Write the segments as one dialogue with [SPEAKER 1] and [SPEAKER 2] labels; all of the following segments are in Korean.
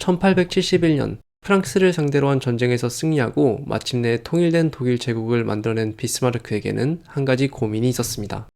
[SPEAKER 1] 1871년 프랑스를 상대로 한 전쟁에서 승리하고 마침내 통일된 독일 제국을 만들어낸 비스마르크에게는 한 가지 고민이 있었습니다.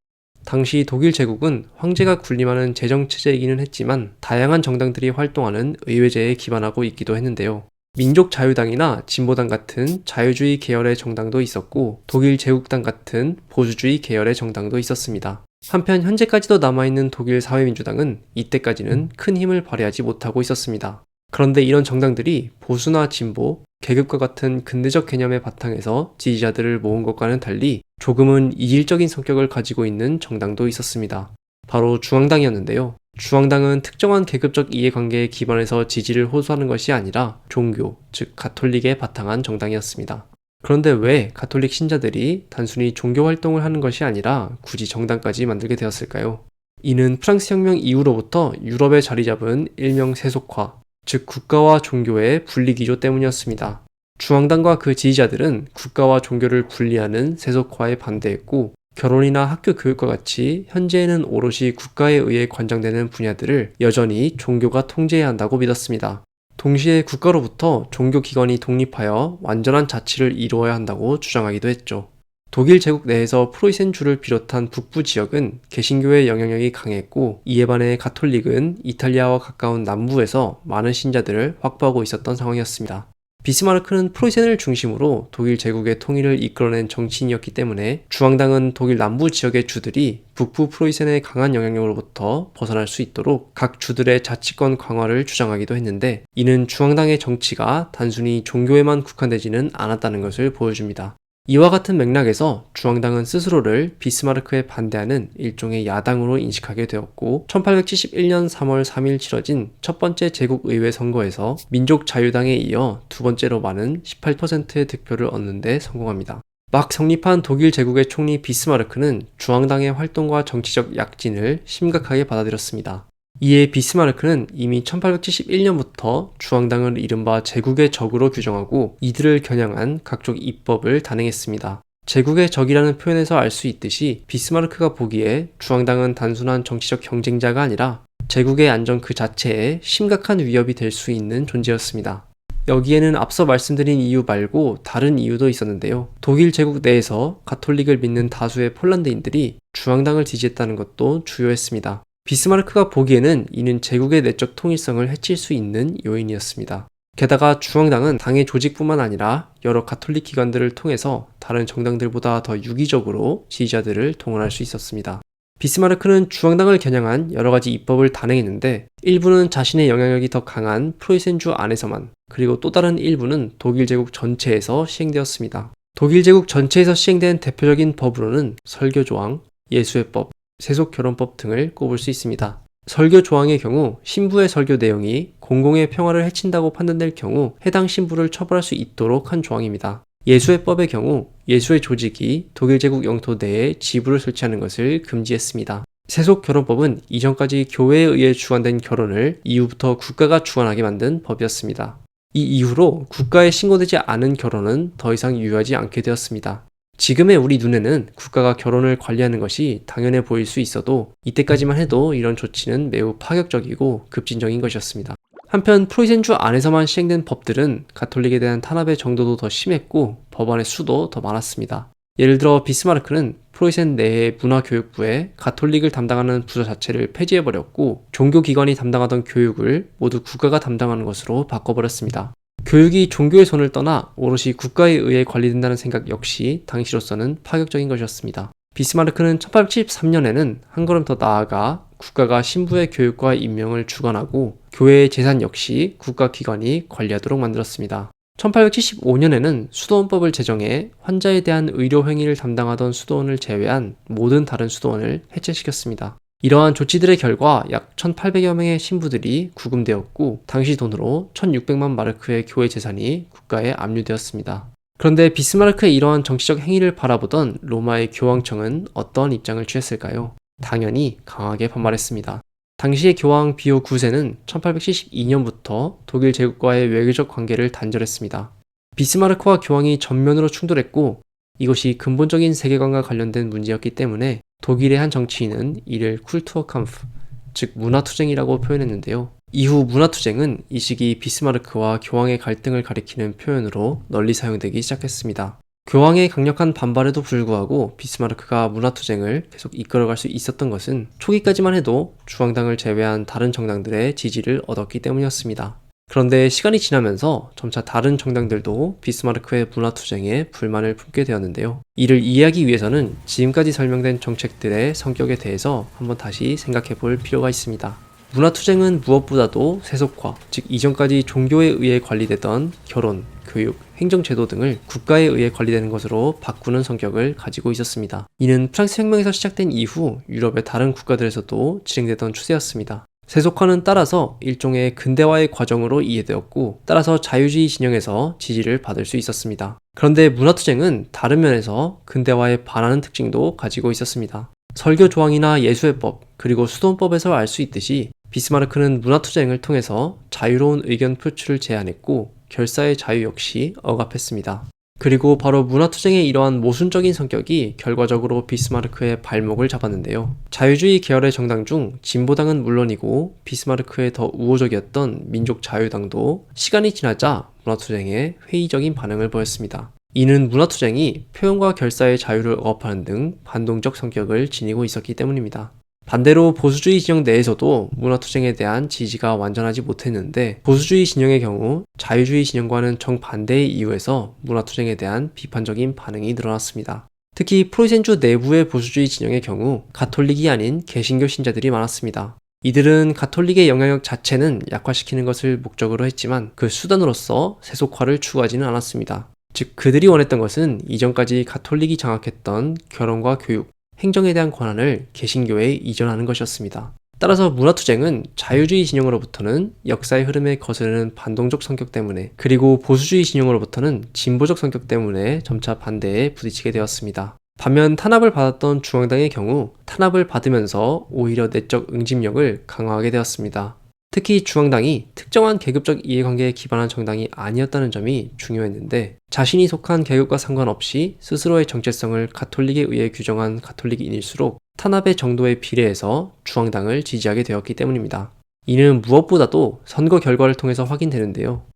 [SPEAKER 1] 당시 독일 제국은 황제가 군림하는 재정체제이기는 했지만 다양한 정당들이 활동하는 의회제에 기반하고 있기도 했는데요. 민족자유당이나 진보당 같은 자유주의 계열의 정당도 있었고 독일 제국당 같은 보수주의 계열의 정당도 있었습니다. 한편 현재까지도 남아있는 독일 사회민주당은 이때까지는 큰 힘을 발휘하지 못하고 있었습니다. 그런데 이런 정당들이 보수나 진보, 계급과 같은 근대적 개념의 바탕에서 지지자들을 모은 것과는 달리 조금은 이질적인 성격을 가지고 있는 정당도 있었습니다. 바로 중앙당이었는데요. 중앙당은 특정한 계급적 이해관계에 기반해서 지지를 호소하는 것이 아니라 종교, 즉 가톨릭에 바탕한 정당이었습니다. 그런데 왜 가톨릭 신자들이 단순히 종교 활동을 하는 것이 아니라 굳이 정당까지 만들게 되었을까요? 이는 프랑스 혁명 이후로부터 유럽에 자리 잡은 일명 세속화, 즉 국가와 종교의 분리기조 때문이었습니다. 중앙당과 그 지지자들은 국가와 종교를 분리하는 세속화에 반대했고 결혼이나 학교 교육과 같이 현재에는 오롯이 국가에 의해 관장되는 분야들을 여전히 종교가 통제해야 한다고 믿었습니다. 동시에 국가로부터 종교기관이 독립하여 완전한 자치를 이루어야 한다고 주장하기도 했죠. 독일 제국 내에서 프로이센주를 비롯한 북부 지역은 개신교의 영향력이 강했고 이에 반해 가톨릭은 이탈리아와 가까운 남부에서 많은 신자들을 확보하고 있었던 상황이었습니다. 비스마르크는 프로이센을 중심으로 독일 제국의 통일을 이끌어낸 정치인이었기 때문에 중앙당은 독일 남부 지역의 주들이 북부 프로이센의 강한 영향력으로부터 벗어날 수 있도록 각 주들의 자치권 강화를 주장하기도 했는데 이는 중앙당의 정치가 단순히 종교에만 국한되지는 않았다는 것을 보여줍니다. 이와 같은 맥락에서 중앙당은 스스로를 비스마르크에 반대하는 일종의 야당으로 인식하게 되었고 1871년 3월 3일 치러진 첫 번째 제국의회 선거에서 민족자유당에 이어 두 번째로 많은 18%의 득표를 얻는 데 성공합니다. 막 성립한 독일 제국의 총리 비스마르크는 중앙당의 활동과 정치적 약진을 심각하게 받아들였습니다. 이에 비스마르크는 이미 1871년부터 중앙당을 이른바 제국의 적으로 규정하고 이들을 겨냥한 각종 입법을 단행했습니다. 제국의 적이라는 표현에서 알 수 있듯이 비스마르크가 보기에 중앙당은 단순한 정치적 경쟁자가 아니라 제국의 안정 그 자체에 심각한 위협이 될 수 있는 존재였습니다. 여기에는 앞서 말씀드린 이유 말고 다른 이유도 있었는데요. 독일 제국 내에서 가톨릭을 믿는 다수의 폴란드인들이 중앙당을 지지했다는 것도 주요했습니다. 비스마르크가 보기에는 이는 제국의 내적 통일성을 해칠 수 있는 요인이었습니다. 게다가 중앙당은 당의 조직뿐만 아니라 여러 가톨릭 기관들을 통해서 다른 정당들보다 더 유기적으로 지지자들을 동원할 수 있었습니다. 비스마르크는 중앙당을 겨냥한 여러 가지 입법을 단행했는데 일부는 자신의 영향력이 더 강한 프로이센주 안에서만 그리고 또 다른 일부는 독일 제국 전체에서 시행되었습니다. 독일 제국 전체에서 시행된 대표적인 법으로는 설교조항, 예수회법, 세속결혼법 등을 꼽을 수 있습니다. 설교 조항의 경우 신부의 설교 내용이 공공의 평화를 해친다고 판단될 경우 해당 신부를 처벌할 수 있도록 한 조항입니다. 예수회법의 경우 예수의 조직이 독일 제국 영토 내에 지부를 설치하는 것을 금지했습니다. 세속결혼법은 이전까지 교회에 의해 주관된 결혼을 이후부터 국가가 주관하게 만든 법이었습니다. 이 이후로 국가에 신고되지 않은 결혼은 더 이상 유효하지 않게 되었습니다. 지금의 우리 눈에는 국가가 결혼을 관리하는 것이 당연해 보일 수 있어도 이때까지만 해도 이런 조치는 매우 파격적이고 급진적인 것이었습니다. 한편 프로이센주 안에서만 시행된 법들은 가톨릭에 대한 탄압의 정도도 더 심했고 법안의 수도 더 많았습니다. 예를 들어 비스마르크는 프로이센 내의 문화교육부에 가톨릭을 담당하는 부서 자체를 폐지해버렸고 종교기관이 담당하던 교육을 모두 국가가 담당하는 것으로 바꿔버렸습니다. 교육이 종교의 손을 떠나 오롯이 국가에 의해 관리된다는 생각 역시 당시로서는 파격적인 것이었습니다. 비스마르크는 1873년에는 한 걸음 더 나아가 국가가 신부의 교육과 임명을 주관하고 교회의 재산 역시 국가기관이 관리하도록 만들었습니다. 1875년에는 수도원법을 제정해 환자에 대한 의료행위를 담당하던 수도원을 제외한 모든 다른 수도원을 해체시켰습니다. 이러한 조치들의 결과 약 1800여 명의 신부들이 구금되었고 당시 돈으로 1600만 마르크의 교회 재산이 국가에 압류되었습니다. 그런데 비스마르크의 이러한 정치적 행위를 바라보던 로마의 교황청은 어떤 입장을 취했을까요? 당연히 강하게 반발했습니다. 당시의 교황 비오 9세는 1872년부터 독일 제국과의 외교적 관계를 단절했습니다. 비스마르크와 교황이 전면으로 충돌했고 이것이 근본적인 세계관과 관련된 문제였기 때문에 독일의 한 정치인은 이를 쿨투어 캄프, 즉 문화투쟁이라고 표현했는데요. 이후 문화투쟁은 이 시기 비스마르크와 교황의 갈등을 가리키는 표현으로 널리 사용되기 시작했습니다. 교황의 강력한 반발에도 불구하고 비스마르크가 문화투쟁을 계속 이끌어갈 수 있었던 것은 초기까지만 해도 중앙당을 제외한 다른 정당들의 지지를 얻었기 때문이었습니다. 그런데 시간이 지나면서 점차 다른 정당들도 비스마르크의 문화투쟁에 불만을 품게 되었는데요. 이를 이해하기 위해서는 지금까지 설명된 정책들의 성격에 대해서 한번 다시 생각해 볼 필요가 있습니다. 문화투쟁은 무엇보다도 세속화, 즉 이전까지 종교에 의해 관리되던 결혼, 교육, 행정제도 등을 국가에 의해 관리되는 것으로 바꾸는 성격을 가지고 있었습니다. 이는 프랑스 혁명에서 시작된 이후 유럽의 다른 국가들에서도 진행되던 추세였습니다. 세속화는 따라서 일종의 근대화의 과정으로 이해되었고, 따라서 자유주의 진영에서 지지를 받을 수 있었습니다. 그런데 문화투쟁은 다른 면에서 근대화에 반하는 특징도 가지고 있었습니다. 설교 조항이나 예수회법, 그리고 수도원법에서 알 수 있듯이 비스마르크는 문화투쟁을 통해서 자유로운 의견 표출을 제한했고 결사의 자유 역시 억압했습니다. 그리고 바로 문화투쟁의 이러한 모순적인 성격이 결과적으로 비스마르크의 발목을 잡았는데요. 자유주의 계열의 정당 중 진보당은 물론이고 비스마르크의 더 우호적이었던 민족자유당도 시간이 지나자 문화투쟁에 회의적인 반응을 보였습니다. 이는 문화투쟁이 표현과 결사의 자유를 억압하는 등 반동적 성격을 지니고 있었기 때문입니다. 반대로 보수주의 진영 내에서도 문화투쟁에 대한 지지가 완전하지 못했는데, 보수주의 진영의 경우 자유주의 진영과는 정반대의 이유에서 문화투쟁에 대한 비판적인 반응이 늘어났습니다. 특히 프로이센주 내부의 보수주의 진영의 경우 가톨릭이 아닌 개신교 신자들이 많았습니다. 이들은 가톨릭의 영향력 자체는 약화시키는 것을 목적으로 했지만 그 수단으로서 세속화를 추구하지는 않았습니다. 즉 그들이 원했던 것은 이전까지 가톨릭이 장악했던 결혼과 교육, 행정에 대한 권한을 개신교에 이전하는 것이었습니다. 따라서 문화투쟁은 자유주의 진영으로부터는 역사의 흐름에 거스르는 반동적 성격 때문에, 그리고 보수주의 진영으로부터는 진보적 성격 때문에 점차 반대에 부딪히게 되었습니다. 반면 탄압을 받았던 중앙당의 경우 탄압을 받으면서 오히려 내적 응집력을 강화하게 되었습니다. 특히 중앙당이 특정한 계급적 이해관계에 기반한 정당이 아니었다는 점이 중요했는데, 자신이 속한 계급과 상관없이 스스로의 정체성을 가톨릭에 의해 규정한 가톨릭인일수록 탄압의 정도에 비례해서 중앙당을 지지하게 되었기 때문입니다. 이는 무엇보다도 선거 결과를 통해서 확인되는데요.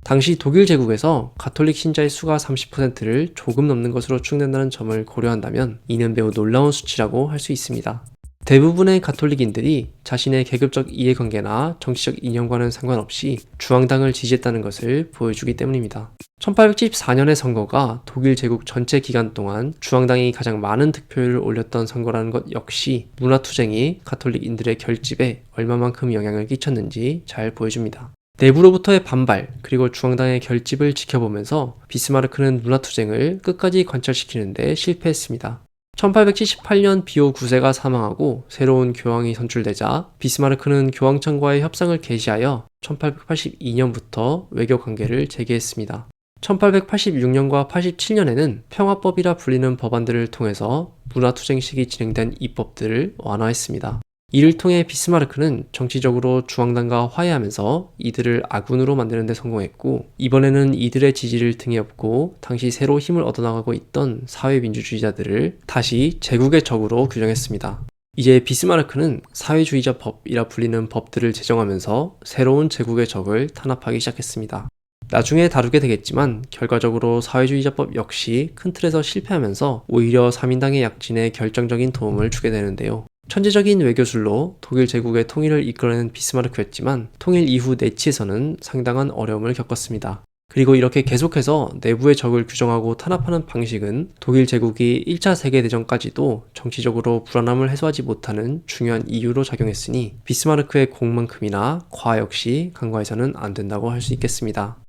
[SPEAKER 1] 당시 독일 제국에서 가톨릭 신자의 수가 30%를 조금 넘는 것으로 추정된다는 점을 고려한다면 이는 매우 놀라운 수치라고 할 수 있습니다. 대부분의 가톨릭인들이 자신의 계급적 이해관계나 정치적 이념과는 상관없이 중앙당을 지지했다는 것을 보여주기 때문입니다. 1874년의 선거가 독일 제국 전체 기간 동안 중앙당이 가장 많은 득표율을 올렸던 선거라는 것 역시 문화투쟁이 가톨릭인들의 결집에 얼마만큼 영향을 끼쳤는지 잘 보여줍니다. 내부로부터의 반발, 그리고 중앙당의 결집을 지켜보면서 비스마르크는 문화투쟁을 끝까지 관철시키는 데 실패했습니다. 1878년 비오 9세가 사망하고 새로운 교황이 선출되자 비스마르크는 교황청과의 협상을 개시하여 1882년부터 외교 관계를 재개했습니다. 1886년과 87년에는 평화법이라 불리는 법안들을 통해서 문화투쟁 시기 진행된 입법들을 완화했습니다. 이를 통해 비스마르크는 정치적으로 중앙당과 화해하면서 이들을 아군으로 만드는 데 성공했고, 이번에는 이들의 지지를 등에 업고 당시 새로 힘을 얻어나가고 있던 사회민주주의자들을 다시 제국의 적으로 규정했습니다. 이제 비스마르크는 사회주의자 법이라 불리는 법들을 제정하면서 새로운 제국의 적을 탄압하기 시작했습니다. 나중에 다루게 되겠지만 결과적으로 사회주의자법 역시 큰 틀에서 실패하면서 오히려 3인당의 약진에 결정적인 도움을 주게 되는데요. 천재적인 외교술로 독일 제국의 통일을 이끌어낸 비스마르크였지만 통일 이후 내치에서는 상당한 어려움을 겪었습니다. 그리고 이렇게 계속해서 내부의 적을 규정하고 탄압하는 방식은 독일 제국이 1차 세계대전까지도 정치적으로 불안함을 해소하지 못하는 중요한 이유로 작용했으니 비스마르크의 공만큼이나 과학 역시 간과해서는 안 된다고 할 수 있겠습니다.